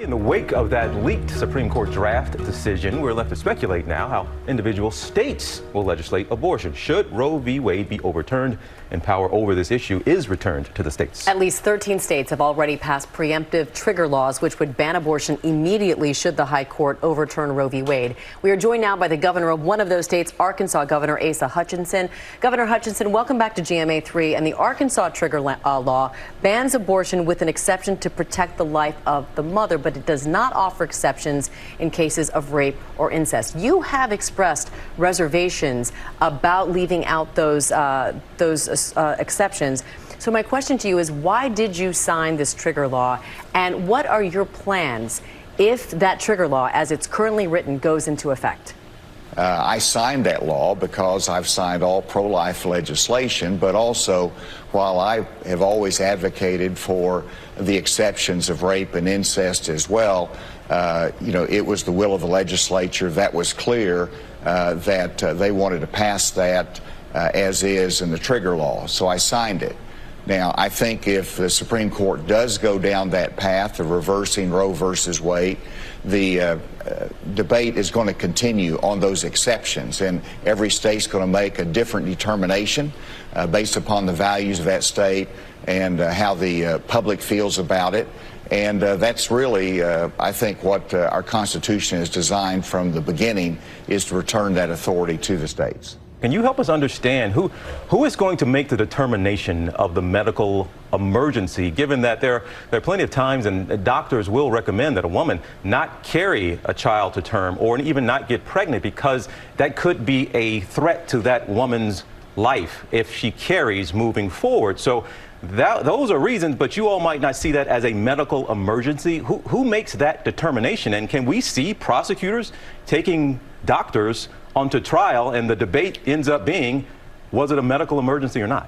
In the wake of that leaked Supreme Court draft decision, we're left to speculate now how individual states will legislate abortion. Should Roe v. Wade be overturned and power over this issue is returned to the states? At least 13 states have already passed preemptive trigger laws which would ban abortion immediately should the High Court overturn Roe v. Wade. We are joined now by the governor of one of those states, Arkansas Governor Asa Hutchinson. Governor Hutchinson, welcome back to GMA3. And the Arkansas trigger law bans abortion with an exception to protect the life of the mother, but it does not offer exceptions in cases of rape or incest. You have expressed reservations about leaving out those exceptions. So my question to you is, why did you sign this trigger law, and what are your plans if that trigger law, as it's currently written, goes into effect? I signed that law because I've signed all pro-life legislation, but also while I have always advocated for the exceptions of rape and incest as well, it was the will of the legislature that was clear that they wanted to pass that as is in the trigger law. So I signed it. Now, I think if the Supreme Court does go down that path of reversing Roe versus Wade, the debate is going to continue on those exceptions, and every state's going to make a different determination based upon the values of that state and how the public feels about it. And that's really, I think, what our Constitution is designed from the beginning, is to return that authority to the states. Can you help us understand who is going to make the determination of the medical emergency, given that there are plenty of times and doctors will recommend that a woman not carry a child to term or even not get pregnant because that could be a threat to that woman's life if she carries moving forward. So those are reasons, but you all might not see that as a medical emergency. Who makes that determination? And can we see prosecutors taking doctors onto trial and the debate ends up being, was it a medical emergency or not?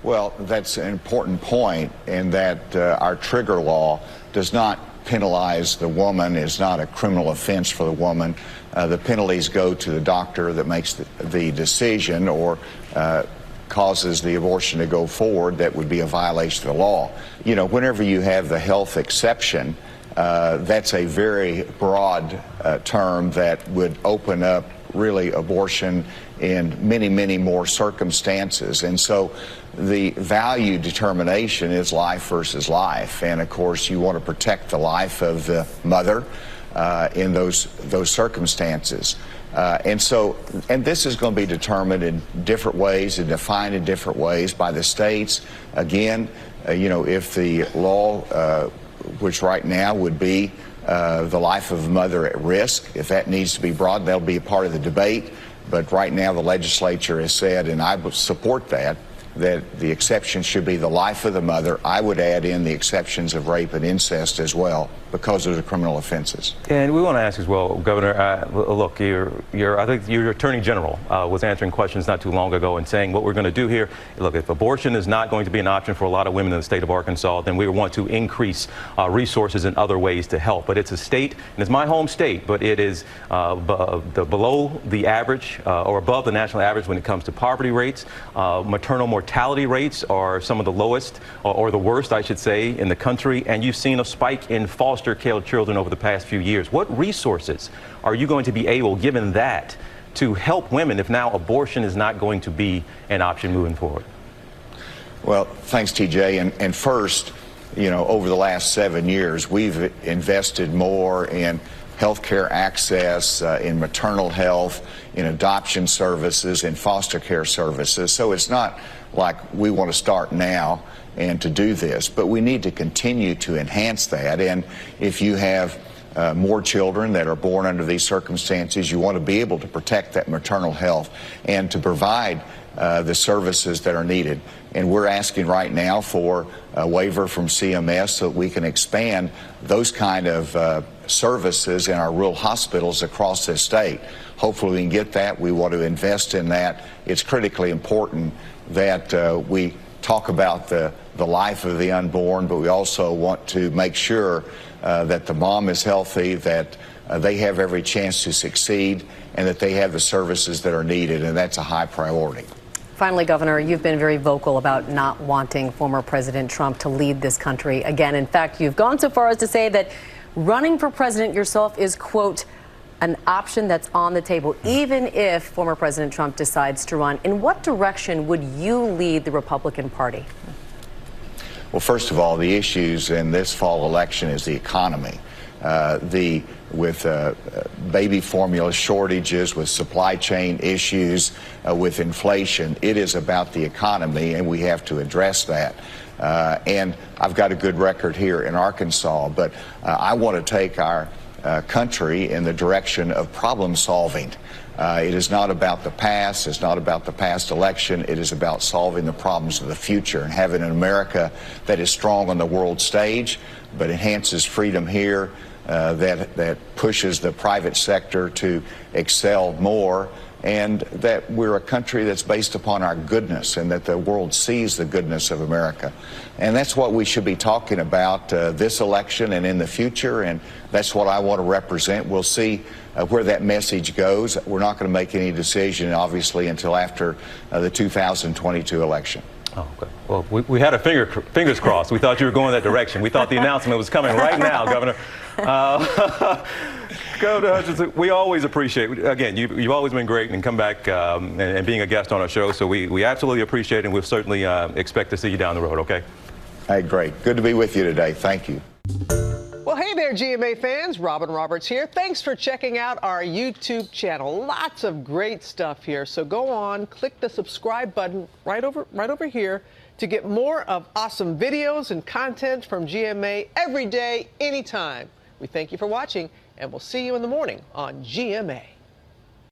Well, that's an important point in that our trigger law does not penalize the woman. It's not a criminal offense for the woman. The penalties go to the doctor that makes the decision or causes the abortion to go forward. That would be a violation of the law. You know, whenever you have the health exception, that's a very broad term that would open up really abortion in many, many more circumstances. And so the value determination is life versus life. And of course, you want to protect the life of the mother in those circumstances. And this is going to be determined in different ways and defined in different ways by the states. Again, if the law, which right now would be the life of a mother at risk, if that needs to be broadened, that'll be a part of the debate. But right now the legislature has said, and I would support that the exception should be the life of the mother. I would add in the exceptions of rape and incest as well, because those are criminal offenses. And we want to ask as well, Governor, look, I think your Attorney General was answering questions not too long ago and saying what we're going to do here. Look, if abortion is not going to be an option for a lot of women in the state of Arkansas, then we want to increase resources in other ways to help. But it's a state, and it's my home state, but it is below the average or above the national average when it comes to poverty rates. Maternal mortality rates are some of the lowest, or the worst, I should say, in the country. And you've seen a spike in foster care children over the past few years. What resources are you going to be able, given that, to help women if now abortion is not going to be an option moving forward? Well, thanks, TJ. And first, over the last 7 years, we've invested more in health care access, in maternal health, in adoption services, in foster care services. So it's not like we want to start now and to do this, but we need to continue to enhance that. And if you have more children that are born under these circumstances, you want to be able to protect that maternal health and to provide the services that are needed. And we're asking right now for a waiver from CMS so that we can expand those kind of services in our rural hospitals across this state. Hopefully we can get that. We want to invest in that. It's critically important that we talk about the life of the unborn, but we also want to make sure that the mom is healthy, that they have every chance to succeed, and that they have the services that are needed, and that's a high priority. Finally, Governor, you've been very vocal about not wanting former President Trump to lead this country again. In fact, you've gone so far as to say that running for president yourself is, quote, an option that's on the table, even if former President Trump decides to run. In what direction would you lead the Republican Party? Well, first of all, the issues in this fall election is the economy. With baby formula shortages, with supply chain issues, with inflation, it is about the economy, and we have to address that. And I've got a good record here in Arkansas, but I want to take our country in the direction of problem solving. It is not about the past. It's not about the past election. It is about solving the problems of the future and having an America that is strong on the world stage, but enhances freedom here, that pushes the private sector to excel more, and that we're a country that's based upon our goodness and that the world sees the goodness of America. And that's what we should be talking about this election and in the future, and that's what I want to represent. We'll see where that message goes. We're not going to make any decision, obviously, until after the 2022 election. Oh, okay. Well, we had our fingers crossed. We thought you were going that direction. We thought the announcement was coming right now, Governor. Governor Hutchinson, we always appreciate, again, you've always been great and come back and being a guest on our show, so we absolutely appreciate it, and we'll certainly expect to see you down the road, okay? Hey, great. Good to be with you today. Thank you. Well, hey there, GMA fans. Robin Roberts here. Thanks for checking out our YouTube channel. Lots of great stuff here. So go on, click the subscribe button right over here to get more of awesome videos and content from GMA every day, anytime. We thank you for watching, and we'll see you in the morning on GMA.